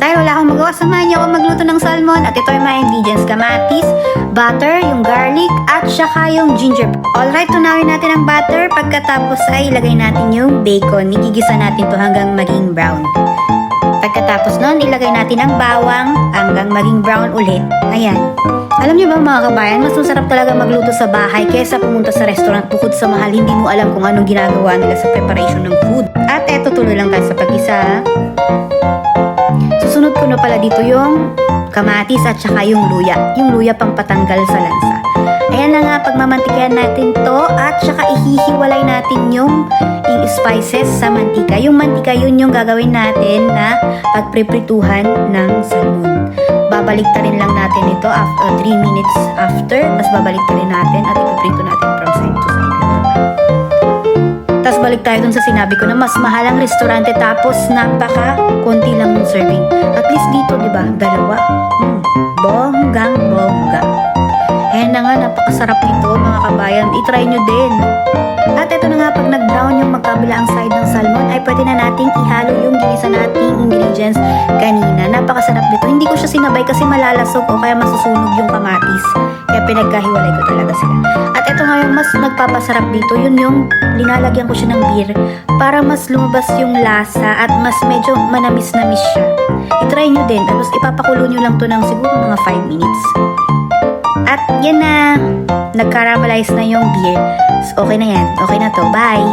dahil wala akong magawa, samahan niyo ako magluto ng salmon. At ito yung mga ingredients: kamatis, butter, yung garlic, at saka yung ginger. Alright, tunawin natin ang butter. Pagkatapos ay ilagay natin yung bacon. Igigisa natin to hanggang maging brown. Pagkatapos nun, ilagay natin ang bawang hanggang maging brown ulit. Ayan. Alam niyo ba mga kabayan, mas masarap talaga magluto sa bahay kaysa pumunta sa restaurant. Bukod sa mahal, hindi mo alam kung anong ginagawa nila sa preparation ng food. At eto, tuloy lang tayo sa pag-isa. Susunod ko na pala dito yung kamatis at saka yung luya. Yung luya pang patanggal sa lansa. Ayan na nga, pagmamantikayan natin to at saka ihihiwalay natin yung spices sa mantika. Yung mantika, yun yung gagawin natin na pagpreprituhan ng salmon. Babaliktarin lang natin ito after 3 minutes after. Tapos babaliktarin natin at ipiprito natin from side to side. Tapos balik tayo dun sa sinabi ko na mas mahal ang restaurante tapos konti lang yung serving. At least dito, di ba? Dalawa. Bonggang bongga. Ayan na nga, napakasarap nito mga kabayan. I-try nyo din. At ito na nga, pag nag-brown yung magkabilaang side ng salmon, ay pwede na nating ihalo yung ginisa nating ingredients kanina. Napakasarap nito. Hindi ko siya sinabay kasi malalasog o kaya masusunog yung kamatis. Kaya pinagkahiwalay ko talaga sila. At ito nga yung mas nagpapasarap dito, yun yung linalagyan ko siya ng beer para mas lumabas yung lasa at mas medyo manamis-namis siya. I-try nyo din. Tapos ipapakulo nyo lang to ng siguro mga 5 minutes. At yan na, nag-caramelize na yung beer. So, okay na yan. Okay na to. Bye!